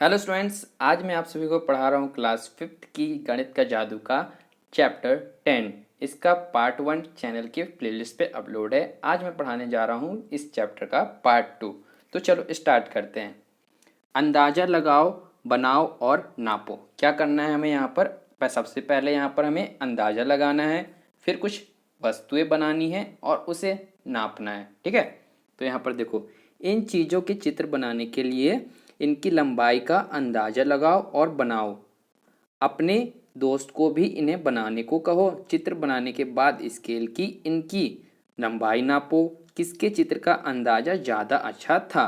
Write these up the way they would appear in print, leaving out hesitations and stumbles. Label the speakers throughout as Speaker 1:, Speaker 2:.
Speaker 1: Hello students, आज मैं आप सभी को पढ़ा रहा हूँ क्लास फिफ्थ की गणित का जादू का चैप्टर 10। इसका पार्ट 1 चैनल के प्लेलिस्ट पे अपलोड है। आज मैं पढ़ाने जा रहा हूँ इस चैप्टर का पार्ट 2। तो चलो स्टार्ट करते हैं। अंदाज़ा लगाओ, बनाओ और नापो। क्या करना है हमें यहाँ पर? सबसे पहले यहाँ पर हमें अंदाज़ा लगाना है, फिर कुछ वस्तुएं बनानी है और उसे नापना है। ठीक है, तो यहाँ पर देखो, इन चीज़ों के चित्र बनाने के लिए इनकी लंबाई का अंदाज़ा लगाओ और बनाओ। अपने दोस्त को भी इन्हें बनाने को कहो। चित्र बनाने के बाद स्केल की इनकी लंबाई नापो। किसके चित्र का अंदाज़ा ज़्यादा अच्छा था?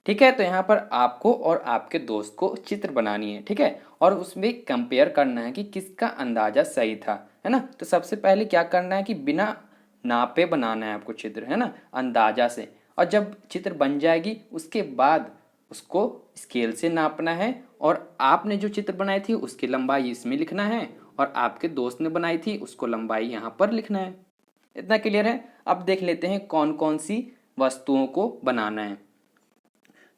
Speaker 1: ठीक है, तो यहाँ पर आपको और आपके दोस्त को चित्र बनानी है। ठीक है, और उसमें कंपेयर करना है कि किसका अंदाज़ा सही था, है ना। तो सबसे पहले क्या करना है कि बिना नापे बनाना है आपको चित्र, है ना, अंदाज़ा से। और जब चित्र बन जाएगी उसके बाद उसको स्केल से नापना है और आपने जो चित्र बनाई थी उसकी लंबाई इसमें लिखना है और आपके दोस्त ने बनाई थी उसको लंबाई यहाँ पर लिखना है। इतना क्लियर है? अब देख लेते हैं कौन कौन सी वस्तुओं को बनाना है।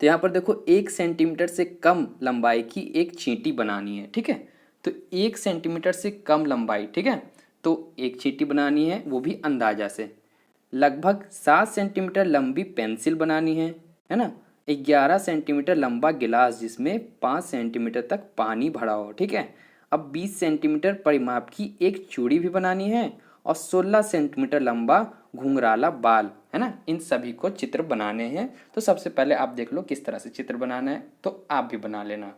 Speaker 1: तो यहाँ पर देखो, 1 सेंटीमीटर से कम लंबाई की एक चींटी बनानी है। ठीक है, तो 1 सेंटीमीटर से कम लंबाई, ठीक है, तो एक चींटी बनानी है, वो भी अंदाजा से। लगभग 7 सेंटीमीटर लंबी पेंसिल बनानी है ना। 11 सेंटीमीटर लंबा गिलास जिसमें 5 सेंटीमीटर तक पानी भरा हो। ठीक है, अब 20 सेंटीमीटर परिमाप की एक चूड़ी भी बनानी है और 16 सेंटीमीटर लंबा घुंघराला बाल, है ना। इन सभी को चित्र बनाने हैं। तो सबसे पहले आप देख लो किस तरह से चित्र बनाना है, तो आप भी बना लेना।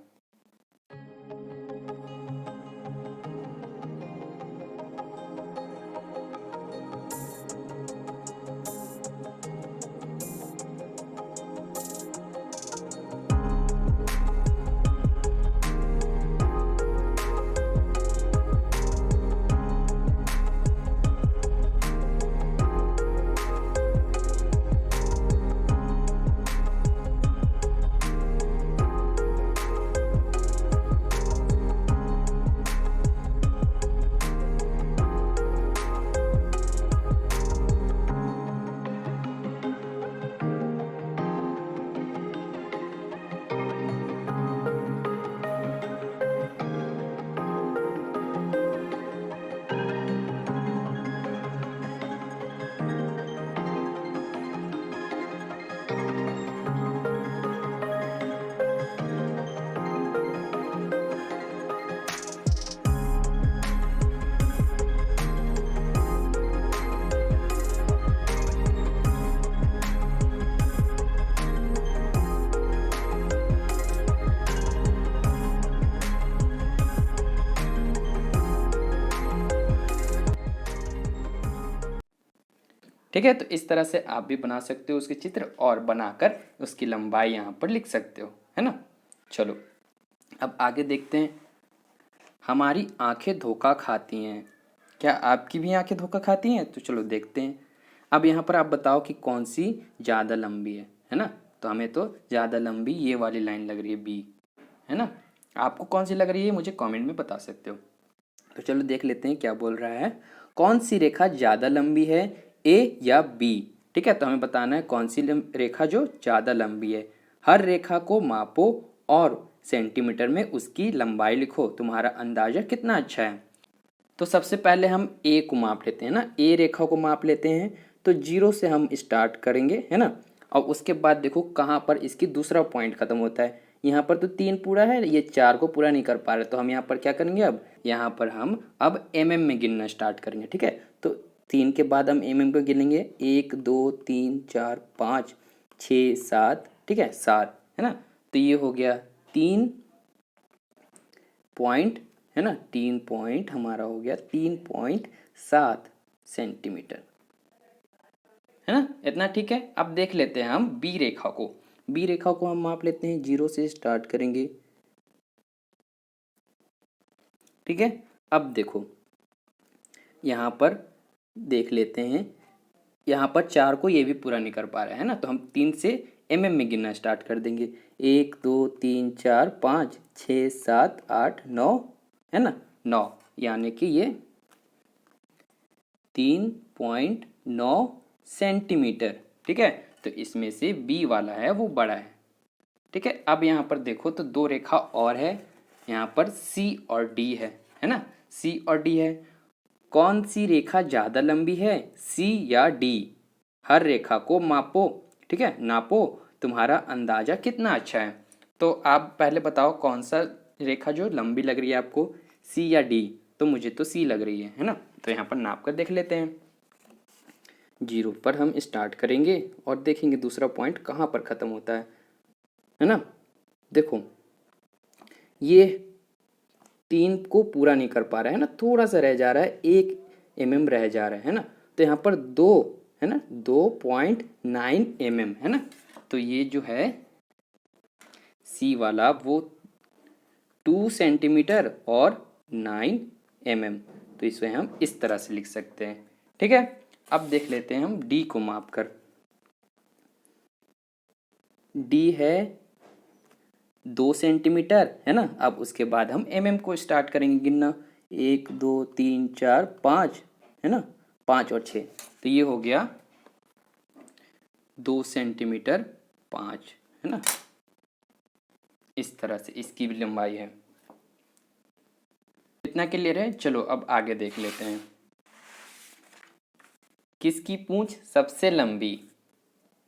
Speaker 1: ठीक है, तो इस तरह से आप भी बना सकते हो उसके चित्र और बनाकर उसकी लंबाई यहाँ पर लिख सकते हो, है ना। चलो अब आगे देखते हैं। हमारी आंखें धोखा खाती हैं। क्या आपकी भी आंखें धोखा खाती हैं? तो चलो देखते हैं। अब यहाँ पर आप बताओ कि कौन सी ज़्यादा लंबी है ना। तो हमें तो ज़्यादा लंबी ये वाली लाइन लग रही है, बी, है ना। आपको कौन सी लग रही है मुझे कमेंट में बता सकते हो। तो चलो देख लेते हैं क्या बोल रहा है। कौन सी रेखा ज़्यादा लंबी है, ए या बी? ठीक है, तो हमें बताना है कौन सी रेखा जो ज़्यादा लंबी है। हर रेखा को मापो और सेंटीमीटर में उसकी लंबाई लिखो। तुम्हारा अंदाजा कितना अच्छा है। तो सबसे पहले हम ए को माप लेते हैं ना, ए रेखा को माप लेते हैं। तो 0 से हम स्टार्ट करेंगे, है ना। और उसके बाद देखो कहाँ पर इसकी दूसरा पॉइंट खत्म होता है। यहाँ पर तो 3 पूरा है, ये 4 को पूरा नहीं कर पा रहे, तो हम यहाँ पर क्या करेंगे, अब यहाँ पर हम अब mm में गिनना स्टार्ट करेंगे। ठीक है, तो 3 के बाद हम mm को गिनेंगे, 1 2 3 4 5 6 7, ठीक है, 7, है ना। तो ये हो गया 3 पॉइंट, है ना, 3 पॉइंट हमारा हो गया 3.7 सेंटीमीटर, है ना। इतना ठीक है। अब देख लेते हैं हम बी रेखा को। बी रेखा को हम माप लेते हैं, 0 से स्टार्ट करेंगे। ठीक है, अब देखो यहाँ पर देख लेते हैं, यहाँ पर 4 को ये भी पूरा नहीं कर पा रहा है ना, तो हम 3 से mm में गिनना स्टार्ट कर देंगे। 1 2 3 4 5 6 7 8 9, है ना, 9, यानी कि ये 3.9 सेंटीमीटर। ठीक है, तो इसमें से बी वाला है वो बड़ा है। ठीक है। अब यहाँ पर देखो तो दो रेखा और है, यहाँ पर सी और डी है ना, सी और डी है। कौन सी रेखा ज़्यादा लंबी है, सी या डी? हर रेखा को मापो, ठीक है, नापो, तुम्हारा अंदाजा कितना अच्छा है। तो आप पहले बताओ कौन सा रेखा जो लंबी लग रही है आपको, सी या डी? तो मुझे तो सी लग रही है ना। तो यहाँ पर नाप कर देख लेते हैं। 0 पर हम स्टार्ट करेंगे और देखेंगे दूसरा पॉइंट कहाँ पर ख़त्म होता है ना। देखो ये 3 को पूरा नहीं कर पा रहा है ना, थोड़ा सा रह जा रहा है, 1 mm रह जा रहा है ना। तो यहाँ पर 2 है ना, 2.9 mm है ना। तो ये जो है सी वाला वो 2 सेंटीमीटर और 9 mm, तो इसे हम इस तरह से लिख सकते हैं, ठीक है। अब देख लेते हैं हम डी को माप कर। डी है 2 सेंटीमीटर है ना। अब उसके बाद हम mm को स्टार्ट करेंगे गिनना, 1 2 3 4 5 है ना, 5 और 6, तो ये हो गया 2 सेंटीमीटर 5 है ना। इस तरह से इसकी भी लंबाई है। इतना क्लियर है। चलो अब आगे देख लेते हैं। किसकी पूंछ सबसे लंबी?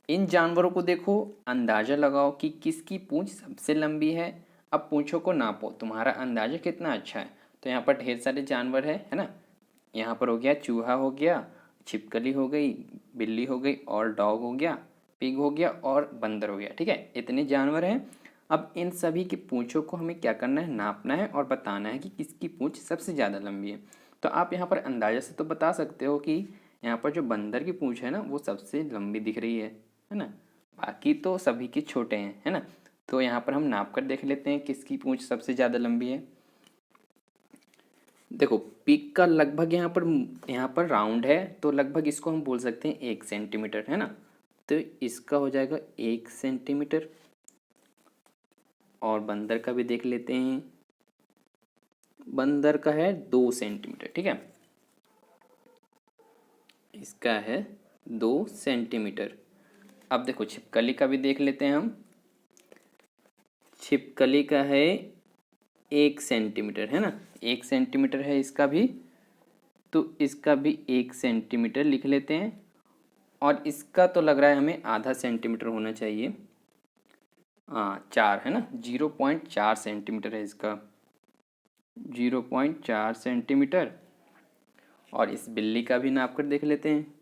Speaker 1: इन जानवरों को देखो, अंदाजा लगाओ कि किसकी पूंछ सबसे लंबी है। अब पूंछों को नापो, तुम्हारा अंदाजा कितना अच्छा है। तो यहाँ पर ढेर सारे जानवर है ना। यहाँ पर हो गया चूहा, हो गया छिपकली, हो गई बिल्ली, हो गई और डॉग हो गया, पिग हो गया और बंदर हो गया, ठीक है। इतने जानवर हैं। अब इन सभी की पूंछों को हमें क्या करना है, नापना है और बताना है कि किसकी पूंछ सबसे ज़्यादा लंबी है। तो आप यहाँ पर अंदाजा से तो बता सकते हो कि यहाँ पर जो बंदर की पूंछ है ना वो सबसे लंबी दिख रही है ना। बाकी तो सभी के छोटे हैं, है ना। तो यहाँ पर हम नाप कर देख लेते हैं किसकी पूंछ सबसे ज़्यादा लंबी है। देखो पिग का लगभग यहाँ पर राउंड है, तो लगभग इसको हम बोल सकते हैं 1 सेंटीमीटर है ना। तो इसका हो जाएगा 1 सेंटीमीटर। और बंदर का भी देख लेते हैं, बंदर का है 2 सेंटीमीटर, ठीक है, इसका है 2 सेंटीमीटर। अब देखो छिपकली का भी देख लेते हैं हम। छिपकली का है 1 सेंटीमीटर है ना, 1 सेंटीमीटर है इसका भी, तो इसका भी 1 सेंटीमीटर लिख लेते हैं। और इसका तो लग रहा है हमें आधा सेंटीमीटर होना चाहिए, हाँ 4 है ना, 0.4 सेंटीमीटर है इसका, 0.4 सेंटीमीटर। और इस बिल्ली का भी नाप कर देख लेते हैं।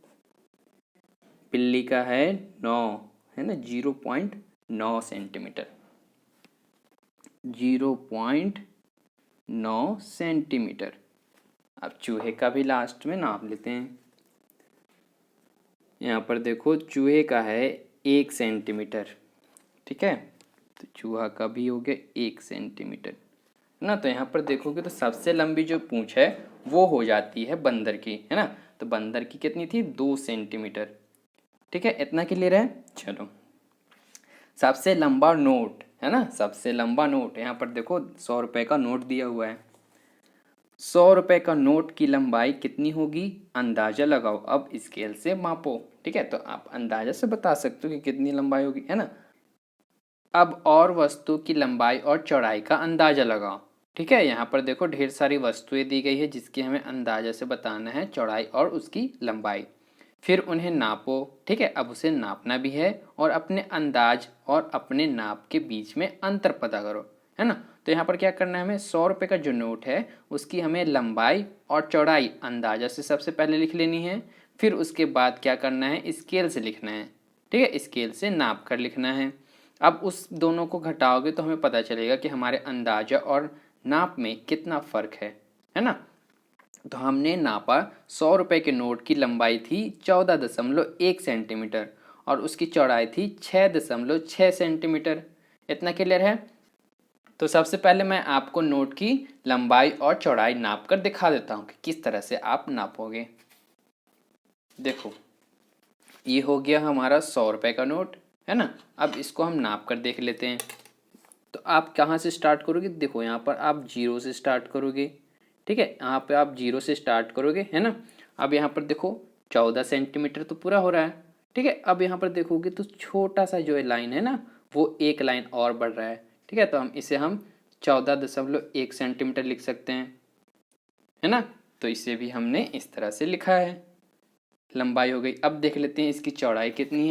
Speaker 1: बिल्ली का है 9 है ना, 0.9 सेंटीमीटर, 0.9 सेंटीमीटर। अब चूहे का भी लास्ट में नाप लेते हैं। यहाँ पर देखो चूहे का है 1 सेंटीमीटर, ठीक है, तो चूहा का भी हो गया 1 सेंटीमीटर ना। तो यहाँ पर देखोगे तो सबसे लंबी जो पूंछ है वो हो जाती है बंदर की, है ना। तो बंदर की कितनी थी, 2 सेंटीमीटर, ठीक है। इतना क्लियर है। चलो सबसे लंबा नोट है ना, सबसे लंबा नोट, यहाँ पर देखो 100 रुपये का नोट दिया हुआ है। 100 रुपये का नोट की लंबाई कितनी होगी, अंदाजा लगाओ। अब स्केल से मापो, ठीक है। तो आप अंदाजा से बता सकते हो कि कितनी लंबाई होगी, है ना। अब और वस्तु की लंबाई और चौड़ाई का अंदाजा लगाओ, ठीक है। यहाँ पर देखो ढेर सारी वस्तुएं दी गई है जिसकी हमें अंदाजा से बताना है चौड़ाई और उसकी लंबाई। फिर उन्हें नापो, ठीक है। अब उसे नापना भी है और अपने अंदाज और अपने नाप के बीच में अंतर पता करो, है ना। तो यहाँ पर क्या करना है हमें, 100 रुपये का जो नोट है उसकी हमें लंबाई और चौड़ाई अंदाजा से सबसे पहले लिख लेनी है। फिर उसके बाद क्या करना है, स्केल से लिखना है, ठीक है, स्केल से नाप कर लिखना है। अब उस दोनों को घटाओगे तो हमें पता चलेगा कि हमारे अंदाजा और नाप में कितना फ़र्क है ना। तो हमने नापा 100 रुपये के नोट की लंबाई थी 14.1 सेंटीमीटर और उसकी चौड़ाई थी 6.6 सेंटीमीटर। इतना क्लियर है। तो सबसे पहले मैं आपको नोट की लंबाई और चौड़ाई नाप कर दिखा देता हूँ कि किस तरह से आप नापोगे। देखो ये हो गया हमारा 100 रुपये का नोट, है ना। अब इसको हम नाप कर देख लेते हैं। तो आप कहाँ से स्टार्ट करोगे, देखो यहाँ पर आप 0 से स्टार्ट करोगे, ठीक है, यहाँ पे आप 0 से स्टार्ट करोगे, है ना। अब यहाँ पर देखो 14 सेंटीमीटर तो पूरा हो रहा है, ठीक है। अब यहाँ पर देखोगे तो छोटा सा जो है लाइन है ना वो एक लाइन और बढ़ रहा है, ठीक है। तो हम इसे 14.1 सेंटीमीटर लिख सकते हैं, है ना। तो इसे भी हमने इस तरह से लिखा है, लंबाई हो गई। अब देख लेते हैं इसकी चौड़ाई कितनी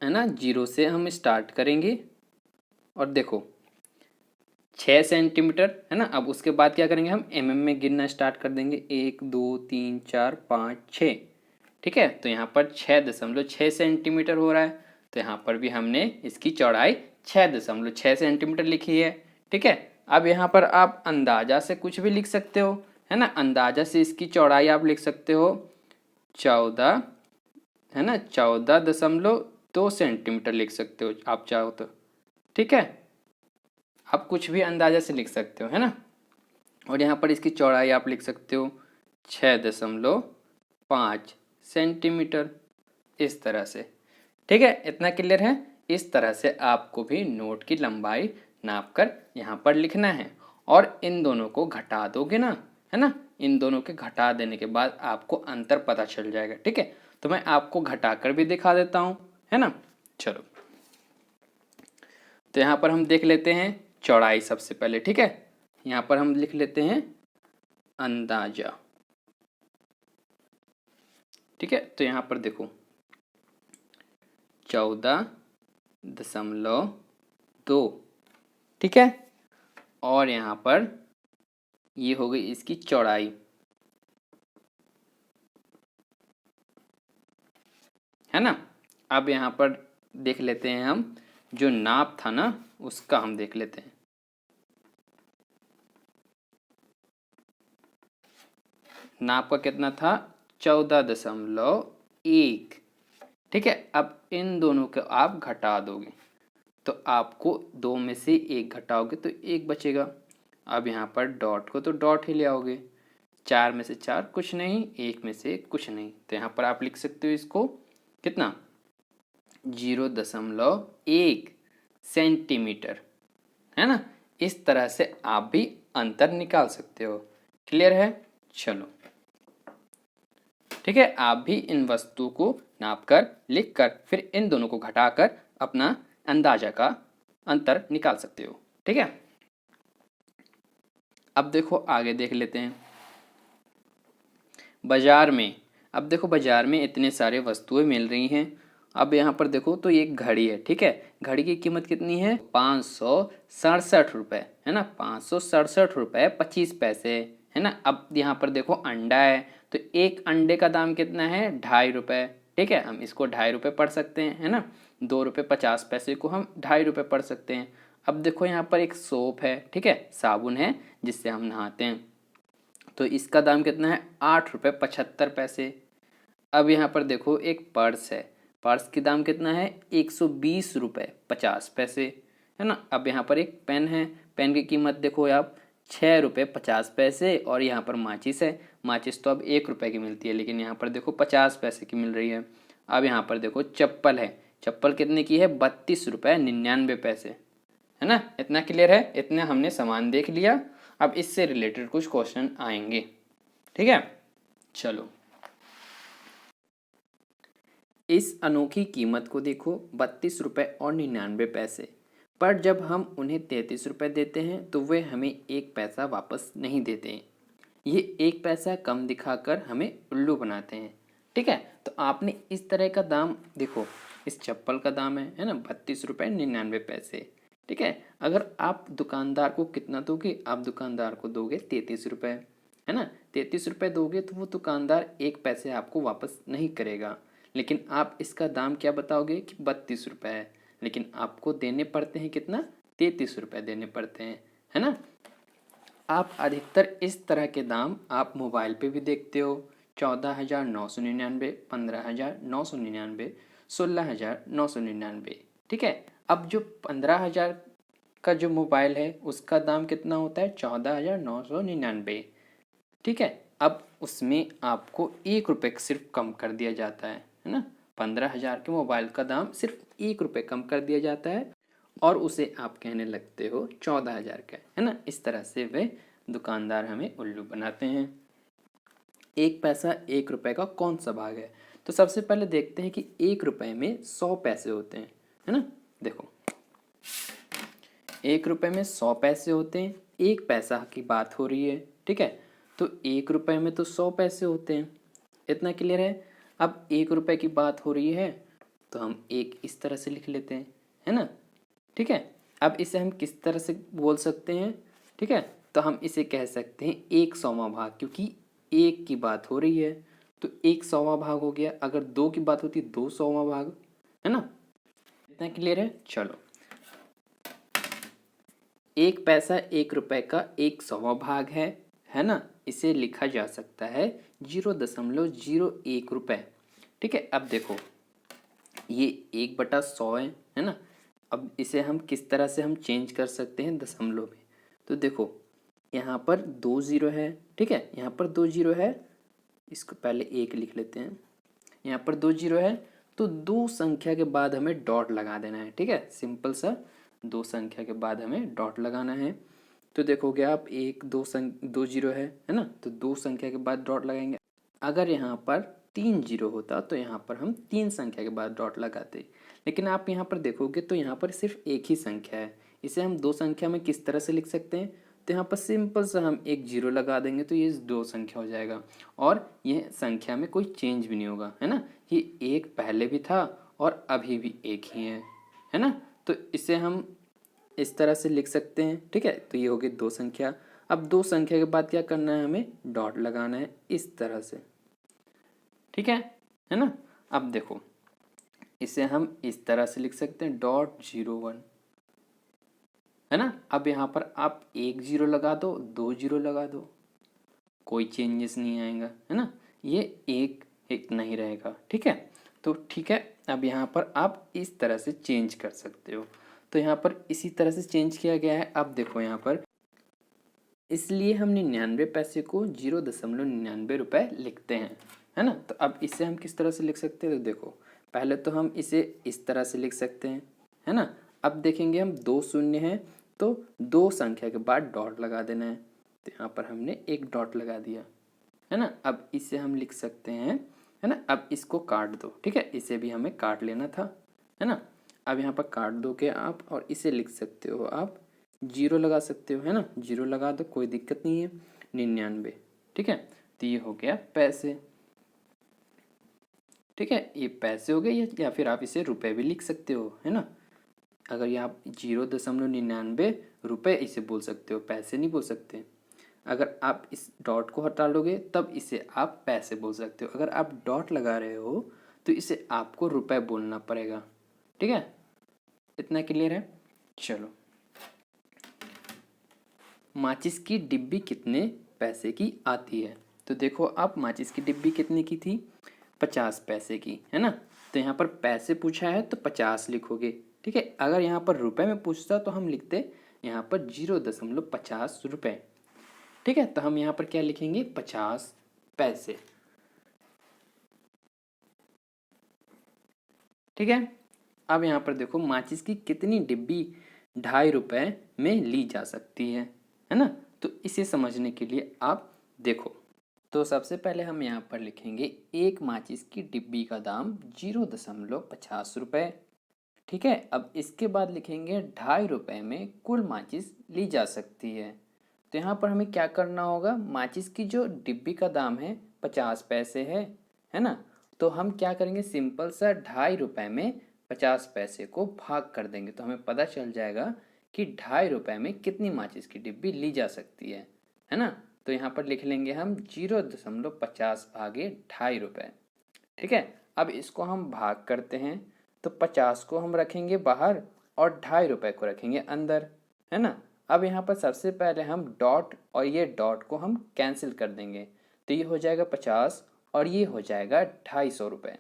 Speaker 1: है ना। 0 से हम स्टार्ट करेंगे और देखो 6 सेंटीमीटर है ना। अब उसके बाद क्या करेंगे, हम में गिनना स्टार्ट कर देंगे, 1 2 3 4 5 6, ठीक है। तो यहाँ पर 6.6 सेंटीमीटर हो रहा है। तो यहाँ पर भी हमने इसकी चौड़ाई 6.6 सेंटीमीटर लिखी है, ठीक है। अब यहाँ पर आप अंदाजा से कुछ भी लिख सकते हो, है ना। अंदाजा से इसकी चौड़ाई आप लिख सकते हो 14, है ना, 14.2 सेंटीमीटर लिख सकते हो आप चाहो तो, ठीक है। आप कुछ भी अंदाजा से लिख सकते हो, है ना। और यहाँ पर इसकी चौड़ाई आप लिख सकते हो 6.5 सेंटीमीटर, इस तरह से, ठीक है। इतना क्लियर है। इस तरह से आपको भी नोट की लंबाई नाप कर यहाँ पर लिखना है। और इन दोनों को घटा दोगे ना, है ना, इन दोनों के घटा देने के बाद आपको अंतर पता चल जाएगा, ठीक है। तो मैं आपको घटा कर भी दिखा देता हूँ, है ना। चलो, तो यहाँ पर हम देख लेते हैं चौड़ाई सबसे पहले, ठीक है। यहाँ पर हम लिख लेते हैं अंदाजा, ठीक है। तो यहाँ पर देखो 14.2, ठीक है। और यहाँ पर ये हो गई इसकी चौड़ाई, है ना। अब यहाँ पर देख लेते हैं हम जो नाप था ना उसका हम देख लेते हैं। नाप का कितना था, 14.1, ठीक है। अब इन दोनों को आप घटा दोगे तो आपको 2 में से 1 घटाओगे तो 1 बचेगा। अब यहाँ पर डॉट को तो डॉट ही ले आओगे, 4 में से 4 कुछ नहीं, 1 में से कुछ नहीं। तो यहाँ पर आप लिख सकते हो इसको कितना, 0.1 सेंटीमीटर, है ना। इस तरह से आप भी अंतर निकाल सकते हो। क्लियर है। चलो, ठीक है। आप भी इन वस्तु को नाप कर, लिख कर, फिर इन दोनों को घटाकर अपना अंदाजा का अंतर निकाल सकते हो, ठीक है। अब देखो आगे देख लेते हैं बाजार में। अब देखो बाजार में इतने सारे वस्तुएं मिल रही हैं। अब यहाँ पर देखो तो एक घड़ी है, ठीक है। घड़ी की कीमत कितनी है, 567 रुपये, है ना। 567 रुपये 25 पैसे, है ना। अब यहाँ पर देखो अंडा है, तो एक अंडे का दाम कितना है, 2.5 रुपये, ठीक है। हम इसको 2.5 रुपये पढ़ सकते हैं, है ना। 2 रुपये 50 पैसे को हम 2.5 रुपये पढ़ सकते हैं। अब देखो यहाँ पर एक सोप है, ठीक है, साबुन है जिससे हम नहाते हैं, तो इसका दाम कितना है, 8 रुपये 75 पैसे। अब यहाँ पर देखो एक पर्स है, पर्स की दाम कितना है, 120 रुपये 50 पैसे, है ना। अब यहाँ पर एक पेन है, पेन की कीमत देखो आप 6 रुपये 50 पैसे। और यहाँ पर माचिस है, माचिस तो अब 1 रुपये की मिलती है, लेकिन यहाँ पर देखो 50 पैसे की मिल रही है। अब यहाँ पर देखो चप्पल है, चप्पल कितने की है, 32 रुपये 99 पैसे, है ना। इतना क्लियर है। इतना हमने सामान देख लिया। अब इससे रिलेटेड कुछ क्वेश्चन आएंगे, ठीक है। चलो, इस अनोखी कीमत को देखो, 32 रुपये और 99 पैसे, पर जब हम उन्हें 33 रुपये देते हैं तो वे हमें 1 पैसा वापस नहीं देते हैं। ये 1 पैसा कम दिखाकर हमें उल्लू बनाते हैं, ठीक है। तो आपने इस तरह का दाम देखो, इस चप्पल का दाम है ना, 32 रुपये 99 पैसे, ठीक है। अगर आप दुकानदार को कितना दोगे, आप दुकानदार को दोगे 33 रुपये, है ना। 33 रुपये दोगे तो वो दुकानदार 1 पैसे आपको वापस नहीं करेगा। लेकिन आप इसका दाम क्या बताओगे कि 32 रुपये है, लेकिन आपको देने पड़ते हैं कितना, 33 रुपये देने पड़ते हैं, है ना। आप अधिकतर इस तरह के दाम आप मोबाइल पे भी देखते हो, 14,999, 15,999, 16,999, ठीक है। अब जो 15,000 का जो मोबाइल है उसका दाम कितना होता है, 14,999, ठीक है। अब उसमें आपको 1 रुपये सिर्फ कम कर दिया जाता है ना। 15,000 के मोबाइल का दाम सिर्फ 1 रुपये कम कर दिया जाता है और उसे आप कहने लगते हो 14,000 का, है ना। इस तरह से वे दुकानदार हमें उल्लू बनाते हैं। एक पैसा 1 रुपए का कौन सा भाग है? तो सबसे पहले देखते हैं कि 1 रुपए में 100 पैसे होते हैं, है ना। देखो 1 रुपए में 100 पैसे होते हैं, एक पैसा की बात हो रही है, ठीक है। तो 1 रुपए में तो 100 पैसे होते हैं, इतना क्लियर है। अब 1 रुपए की बात हो रही है तो हम एक इस तरह से लिख लेते हैं, है ना, ठीक है। अब इसे हम किस तरह से बोल सकते हैं, ठीक है। तो हम इसे कह सकते हैं 1/100वां भाग, क्योंकि एक की बात हो रही है तो 1/100वां भाग हो गया। अगर 2 की बात होती 2/100वां भाग, है ना। इतना क्लियर है। चलो, एक पैसा 1 रुपए का 1/100वां भाग है ना। इसे लिखा जा सकता है 0.01 रुपए, ठीक है। अब देखो ये 1/100 है ना। अब इसे हम किस तरह से हम चेंज कर सकते हैं दशमलव में। तो देखो यहाँ पर 2 जीरो है, ठीक है, यहाँ पर 2 जीरो है, इसको पहले एक लिख लेते हैं। यहाँ पर 2 जीरो है तो दो संख्या के बाद हमें डॉट लगा देना है, ठीक है। सिंपल सा, दो संख्या के बाद हमें डॉट लगाना है। तो देखोगे आप एक दो जीरो है ना, तो दो संख्या के बाद डॉट लगाएंगे। अगर यहाँ पर 3 जीरो होता तो यहाँ पर हम 3 संख्या के बाद डॉट लगाते, लेकिन आप यहाँ पर देखोगे तो यहाँ पर सिर्फ एक ही संख्या है। इसे हम दो संख्या में किस तरह से लिख सकते हैं, तो यहाँ पर सिंपल सा हम एक जीरो लगा देंगे तो ये दो संख्या हो जाएगा, और यह संख्या में कोई चेंज भी नहीं होगा, है ना। ये एक पहले भी था और अभी भी एक ही है ना। तो इसे हम इस तरह से लिख सकते हैं, ठीक है। तो ये हो गई दो संख्या। अब दो संख्या के बाद क्या करना है, हमें डॉट लगाना है इस तरह से, ठीक है ना। अब देखो इसे हम इस तरह से लिख सकते हैं .01, है ना। अब यहाँ पर आप एक जीरो लगा दो, दो जीरो लगा दो, कोई चेंजेस नहीं आएगा, है ना। ये एक एक नहीं रहेगा, ठीक है। तो ठीक है, अब यहाँ पर आप इस तरह से चेंज कर सकते हो। तो यहाँ पर इसी तरह से चेंज किया गया है। अब देखो यहाँ पर, इसलिए हम 99 पैसे को 0.99 रुपए लिखते हैं, है ना। तो अब इसे हम किस तरह से लिख सकते हैं, तो देखो पहले तो हम इसे इस तरह से लिख सकते हैं, है ना। अब देखेंगे हम दो शून्य हैं तो दो संख्या के बाद डॉट लगा देना है, तो यहाँ पर हमने एक डॉट लगा दिया, है ना। अब इसे हम लिख सकते हैं, है ना। अब इसको काट दो, ठीक है, इसे भी हमें काट लेना था, है ना। अब यहाँ पर काट दोगे आप और इसे लिख सकते हो आप, जीरो लगा सकते हो, है ना, जीरो लगा दो, कोई दिक्कत नहीं है। 99, ठीक है। तो ये हो गया पैसे, ठीक है, ये पैसे हो गए। या फिर आप इसे रुपए भी लिख सकते हो, है ना। अगर ये आप 0.99 रुपए इसे बोल सकते हो, पैसे नहीं बोल सकते। अगर आप इस डॉट को हटा लोगे तब इसे आप पैसे बोल सकते हो। अगर आप डॉट लगा रहे हो तो इसे आपको रुपए बोलना पड़ेगा, ठीक है। इतना क्लियर है। चलो, माचिस की डिब्बी कितने पैसे की आती है। तो देखो आप, माचिस की डिब्बी कितने की थी, 50 पैसे की, है ना। तो यहाँ पर पैसे पूछा है तो 50 लिखोगे, ठीक है। अगर यहाँ पर रुपए में पूछता तो हम लिखते यहाँ पर 0.50 रुपए, ठीक है। तो हम यहाँ पर क्या लिखेंगे, 50 पैसे, ठीक है। अब यहाँ पर देखो, माचिस की कितनी डिब्बी 2.5 रुपए में ली जा सकती है ना। तो इसे समझने के लिए आप देखो, तो सबसे पहले हम यहाँ पर लिखेंगे एक माचिस की डिब्बी का दाम 0.50 रुपए, ठीक है। अब इसके बाद लिखेंगे 2.5 रुपए में कुल माचिस ली जा सकती है। तो यहाँ पर हमें क्या करना होगा, माचिस की जो डिब्बी का दाम है 50 पैसे है ना। तो हम क्या करेंगे, सिंपल सा 2.5 रुपए में 50 पैसे को भाग कर देंगे तो हमें पता चल जाएगा कि 2.5 रुपए में कितनी माचिस की डिब्बी ली जा सकती है ना। तो यहाँ पर लिख लेंगे हम 0.50 भागे 2.5 रुपए, ठीक है। अब इसको हम भाग करते हैं तो 50 को हम रखेंगे बाहर और 2.5 रुपए को रखेंगे अंदर, है ना। अब यहाँ पर सबसे पहले हम डॉट और ये डॉट को हम कैंसिल कर देंगे, तो ये हो जाएगा 50 और ये हो जाएगा 250 रुपये।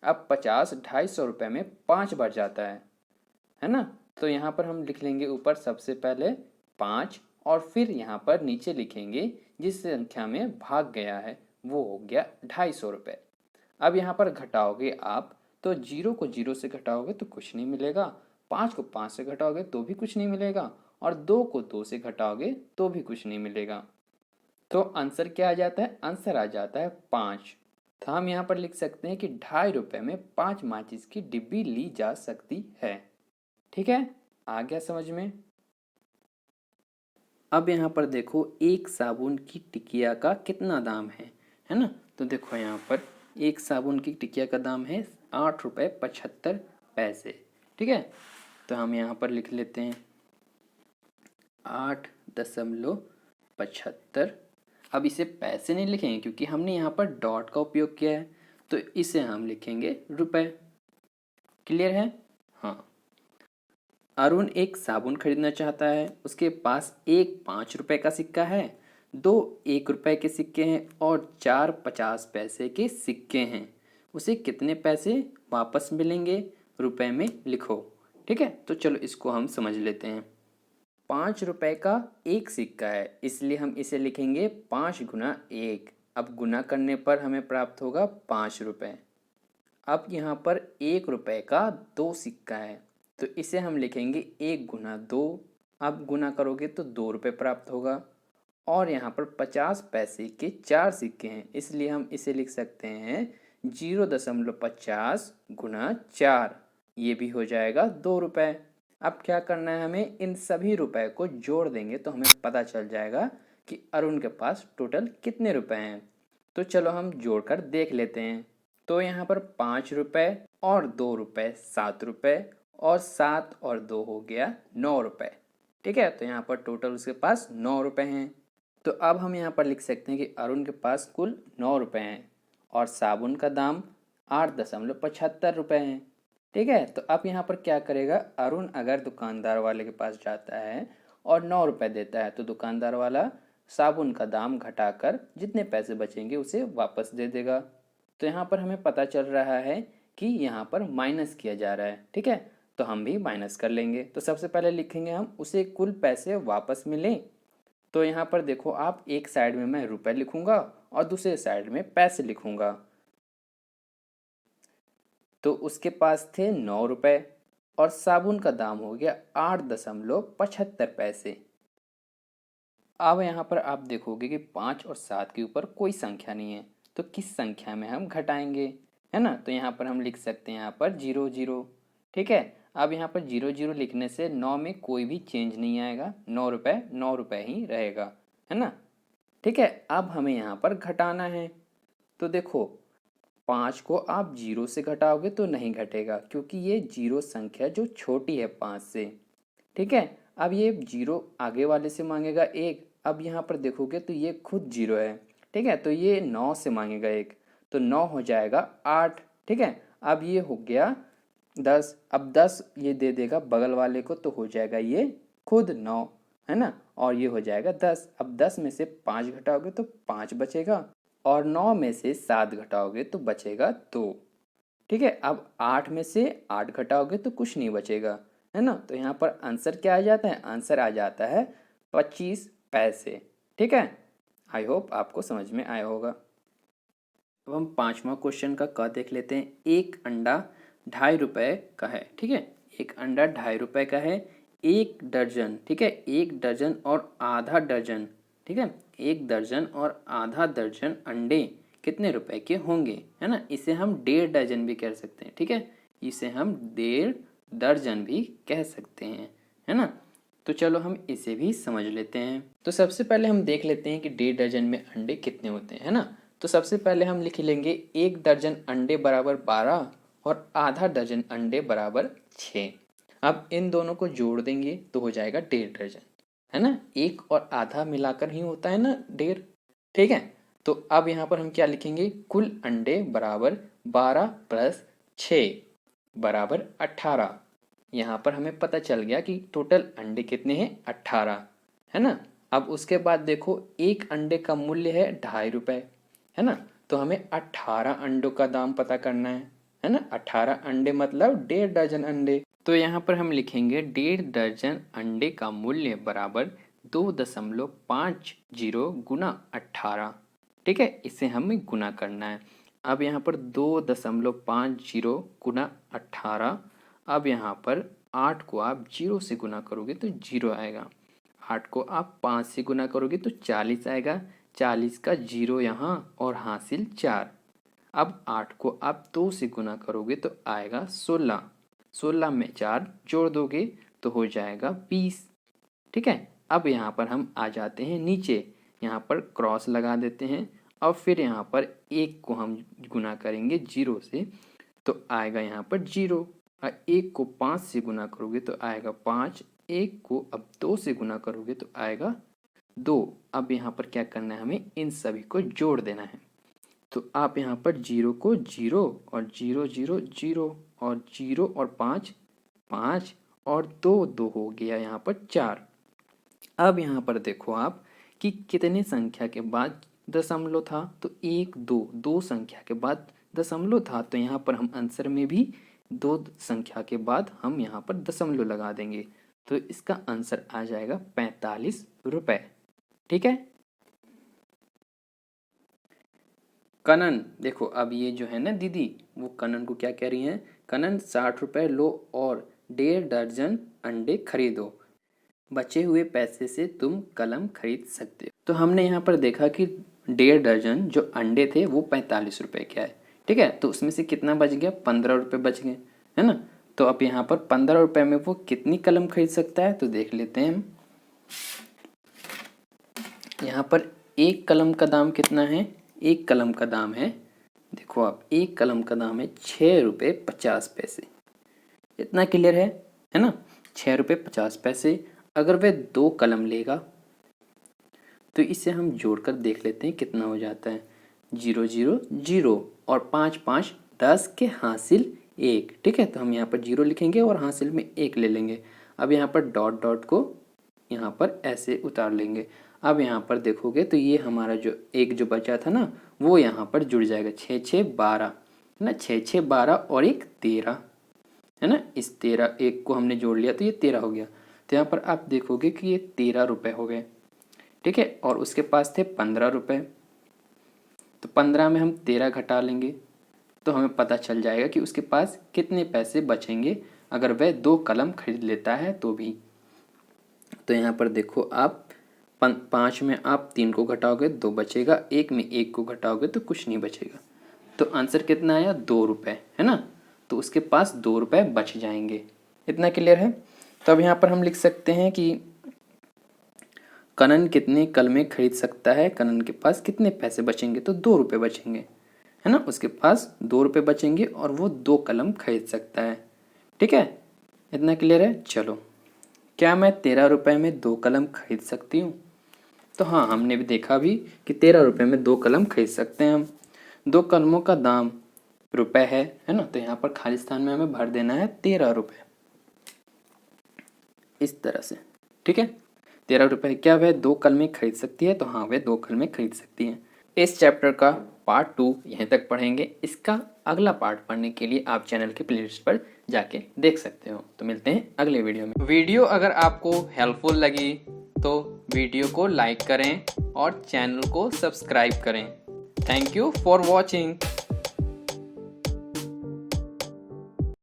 Speaker 1: अब 50 250 रुपये में 5 बार जाता है ना। तो यहाँ पर हम लिख लेंगे ऊपर सबसे पहले 5 और फिर यहाँ पर नीचे लिखेंगे जिस संख्या में भाग गया है वो हो गया 250 रुपये। अब यहाँ पर घटाओगे आप तो 0 को 0 से घटाओगे तो कुछ नहीं मिलेगा, 5 को 5 से घटाओगे तो भी कुछ नहीं मिलेगा, और 2 को 2 से घटाओगे तो भी कुछ नहीं मिलेगा। तो आंसर क्या आ जाता है? आंसर आ जाता है 5। तो हम यहाँ पर लिख सकते हैं कि 2.5 रुपये में 5 माचिस की डिब्बी ली जा सकती है। ठीक है, आ गया समझ में? अब यहाँ पर देखो एक साबुन की टिकिया का कितना दाम है ना? तो देखो यहाँ पर एक साबुन की टिकिया का दाम है 8 रुपये 75 पैसे। ठीक है, तो हम यहाँ पर लिख लेते हैं 8.75। अब इसे पैसे नहीं लिखेंगे क्योंकि हमने यहाँ पर डॉट का उपयोग किया है, तो इसे हम लिखेंगे रुपए। क्लियर है? हाँ। अरुण एक साबुन खरीदना चाहता है। उसके पास एक 5 रुपए का सिक्का है, 2 1 रुपए के सिक्के हैं और 4 50 पैसे के सिक्के हैं। उसे कितने पैसे वापस मिलेंगे? रुपए में लिखो। ठीक है, तो चलो इसको हम समझ लेते हैं। 5 रुपए का एक सिक्का है, इसलिए हम इसे लिखेंगे 5 गुना 1। अब गुना करने पर हमें प्राप्त होगा 5 रुपए। अब यहाँ पर 1 रुपए का 2 सिक्का है, तो इसे हम लिखेंगे 1 गुना 2। अब गुना करोगे तो 2 रुपए प्राप्त होगा। और यहाँ पर 50 पैसे के 4 सिक्के हैं, इसलिए हम इसे लिख सकते हैं 0.50 गुना 4। ये भी हो जाएगा 2 रुपए। अब क्या करना है हमें? इन सभी रुपए को जोड़ देंगे तो हमें पता चल जाएगा कि अरुण के पास टोटल कितने रुपए हैं। तो चलो हम जोड़कर देख लेते हैं। तो यहाँ पर 5 रुपए और 2 रुपए 7 रुपए और 7 और 2 हो गया 9 रुपए। ठीक है, तो यहाँ पर टोटल उसके पास 9 रुपए हैं। तो अब हम यहाँ पर लिख सकते हैं कि अरुण के पास कुल 9 रुपए हैं और साबुन का दाम 8.75 रुपए हैं। ठीक है, तो अब यहाँ पर क्या करेगा अरुण? अगर दुकानदार वाले के पास जाता है और 9 रुपए देता है तो दुकानदार वाला साबुन का दाम घटाकर जितने पैसे बचेंगे उसे वापस दे देगा। तो यहाँ पर हमें पता चल रहा है कि यहाँ पर माइनस किया जा रहा है। ठीक है, तो हम भी माइनस कर लेंगे। तो सबसे पहले लिखेंगे हम उसे कुल पैसे वापस मिले। तो यहाँ पर देखो आप, एक साइड में मैं रुपए लिखूंगा और दूसरे साइड में पैसे लिखूंगा। तो उसके पास थे 9 रुपए और साबुन का दाम हो गया 8.75 पैसे। अब यहाँ पर आप देखोगे कि 5 और 7 के ऊपर कोई संख्या नहीं है, तो किस संख्या में हम घटाएंगे, है ना? तो यहाँ पर हम लिख सकते हैं यहाँ पर 0 0। ठीक है, अब यहाँ पर 0 0 लिखने से 9 में कोई भी चेंज नहीं आएगा, 9 रुपए ही रहेगा, है ना? ठीक है, अब हमें यहाँ पर घटाना है। तो देखो 5 को आप 0 से घटाओगे तो नहीं घटेगा क्योंकि ये 0 संख्या जो छोटी है 5 से। ठीक है, अब ये 0 आगे वाले से मांगेगा 1। अब यहाँ पर देखोगे तो ये खुद 0 है। ठीक है, तो ये 9 से मांगेगा 1, तो 9 हो जाएगा 8। ठीक है, अब ये हो गया 10। अब 10 ये दे देगा बगल वाले को तो हो जाएगा ये खुद 9, है ना? और ये हो जाएगा 10। अब 10 में से 5 घटाओगे तो 5 बचेगा और 9 में से 7 घटाओगे तो बचेगा 2। ठीक है, अब 8 में से 8 घटाओगे तो कुछ नहीं बचेगा, है ना? तो यहाँ पर आंसर क्या आ जाता है? आंसर आ जाता है 25 पैसे। ठीक है, आई होप आपको समझ में आया होगा। अब हम 5वां क्वेश्चन का देख लेते हैं। एक अंडा 2.5 रुपए का है। ठीक है, एक अंडा 2.5 रुपए का है। एक दर्जन, ठीक है, एक दर्जन और आधा दर्जन, ठीक है, एक दर्जन और आधा दर्जन अंडे कितने रुपए के होंगे, है ना? इसे हम 1.5 दर्जन भी कह सकते हैं। ठीक है, इसे हम 1.5 दर्जन भी कह सकते हैं, है ना? तो चलो हम इसे भी समझ लेते हैं। तो सबसे पहले हम देख लेते हैं कि 1.5 दर्जन में अंडे कितने होते हैं, है ना? तो सबसे पहले हम लिख लेंगे एक दर्जन अंडे बराबर 12 और आधा दर्जन अंडे बराबर 6। अब इन दोनों को जोड़ देंगे तो हो जाएगा 1.5 दर्जन, है ना? एक और आधा मिलाकर ही होता है ना 1.5। ठीक है, तो अब यहाँ पर हम क्या लिखेंगे? कुल अंडे बराबर 12 प्लस 6 बराबर 18। यहाँ पर हमें पता चल गया कि टोटल अंडे कितने हैं? 18, है ना? अब उसके बाद देखो एक अंडे का मूल्य है 2.5 रुपए, है ना? तो हमें 18 अंडों का दाम पता करना है ना? 18 अंडे मतलब 1.5 दर्जन अंडे। तो यहाँ पर हम लिखेंगे 1.5 दर्जन अंडे का मूल्य बराबर 2.50 गुना 18। ठीक है, इसे हमें गुना करना है। अब यहाँ पर 2.50 गुना 18। अब यहाँ पर 8 को आप 0 से गुना करोगे तो 0 आएगा। 8 को आप 5 से गुना करोगे तो 40 आएगा। 40 का 0 यहाँ और हासिल 4। अब 8 को आप 2 से गुना करोगे तो आएगा 16। 16 में 4 जोड़ दोगे तो हो जाएगा 20। ठीक है, अब यहाँ पर हम आ जाते हैं नीचे, यहाँ पर क्रॉस लगा देते हैं और फिर यहाँ पर 1 को हम गुना करेंगे 0 से तो आएगा यहाँ पर 0। और 1 को 5 से गुना करोगे तो आएगा 5। 1 को अब 2 से गुना करोगे तो आएगा 2। अब यहाँ पर क्या करना है, हमें इन सभी को जोड़ देना है। तो आप यहाँ पर 0 को 0 और 0 0 0 और 0 और 5 5 और 2 2 हो गया यहाँ पर 4। अब यहाँ पर देखो आप कि कितने संख्या के बाद दशमलव था, तो 1 2 2 संख्या के बाद दशमलव था, तो यहाँ पर हम आंसर में भी 2 संख्या के बाद हम यहाँ पर दशमलव लगा देंगे, तो इसका आंसर आ जाएगा 45 रुपये। ठीक है। कनन, देखो अब ये जो है ना दीदी, वो कनन को क्या कह रही हैं, कनन 60 रुपये लो और 1.5 दर्जन अंडे खरीदो, बचे हुए पैसे से तुम कलम खरीद सकते हो। तो हमने यहाँ पर देखा कि 1.5 दर्जन जो अंडे थे वो 45 रुपये के आए। ठीक है, तो उसमें से कितना बच गया, 15 रुपये बच गए, है ना। तो अब यहाँ पर 15 रुपये में वो कितनी कलम खरीद सकता है, तो देख लेते हैं हम। यहाँ पर एक कलम का दाम कितना है, एक कलम का दाम है, देखो आप, एक कलम का दाम है 6 रुपये 50 पैसे। इतना क्लियर है ना, 6 रुपये 50 पैसे। अगर वह 2 कलम लेगा तो इसे हम जोड़कर देख लेते हैं कितना हो जाता है। 0 0 0 और 5 5 10 के हासिल 1। ठीक है, तो हम यहाँ पर 0 लिखेंगे और हासिल में 1 ले लेंगे। अब यहाँ पर डॉट डॉट को यहाँ पर ऐसे उतार लेंगे। अब यहाँ पर देखोगे तो ये हमारा जो एक जो बचा था ना, वो यहाँ पर जुड़ जाएगा। 6 6 12 है ना, 6 6 12 और 1 13 है ना। इस 13 1 को हमने जोड़ लिया तो ये 13 हो गया। तो यहाँ पर आप देखोगे कि ये 13 रुपये हो गए। ठीक है, और उसके पास थे 15 रुपये, तो 15 में हम 13 घटा लेंगे तो हमें पता चल जाएगा कि उसके पास कितने पैसे बचेंगे अगर वह 2 कलम खरीद लेता है तो भी। तो यहाँ पर देखो आप 5 में आप 3 को घटाओगे 2 बचेगा, 1 में 1 को घटाओगे तो कुछ नहीं बचेगा। तो आंसर कितना आया, 2 रुपये, है ना। तो उसके पास 2 रुपये बच जाएंगे। इतना क्लियर है। तो अब यहाँ पर हम लिख सकते हैं कि कनन कितने कलमें खरीद सकता है, कनन के पास कितने पैसे बचेंगे, तो 2 रुपये बचेंगे, है ना। उसके पास 2 रुपये बचेंगे और वो 2 कलम खरीद सकता है। ठीक है, इतना क्लियर है। चलो, क्या मैं 13 रुपये में 2 कलम खरीद सकती हूँ, तो हाँ, हमने भी देखा भी कि 13 रुपये में 2 कलम खरीद सकते हैं हम। 2 कलमों का दाम रुपये है ना, तो यहाँ पर खाली स्थान में हमें भर देना है 13 रुपये, इस तरह से। ठीक है, 13 रुपये क्या वह 2 कलमें खरीद सकती है, तो हाँ, वह 2 कलमें खरीद सकती है। इस चैप्टर का पार्ट 2 यहीं तक पढ़ेंगे। इसका अगला पार्ट पढ़ने के लिए आप चैनल के प्लेलिस्ट पर जाके देख सकते हो। तो मिलते हैं अगले वीडियो में। वीडियो अगर आपको हेल्पफुल लगी तो वीडियो को लाइक करें और चैनल को सब्सक्राइब करें। Thank you for watching.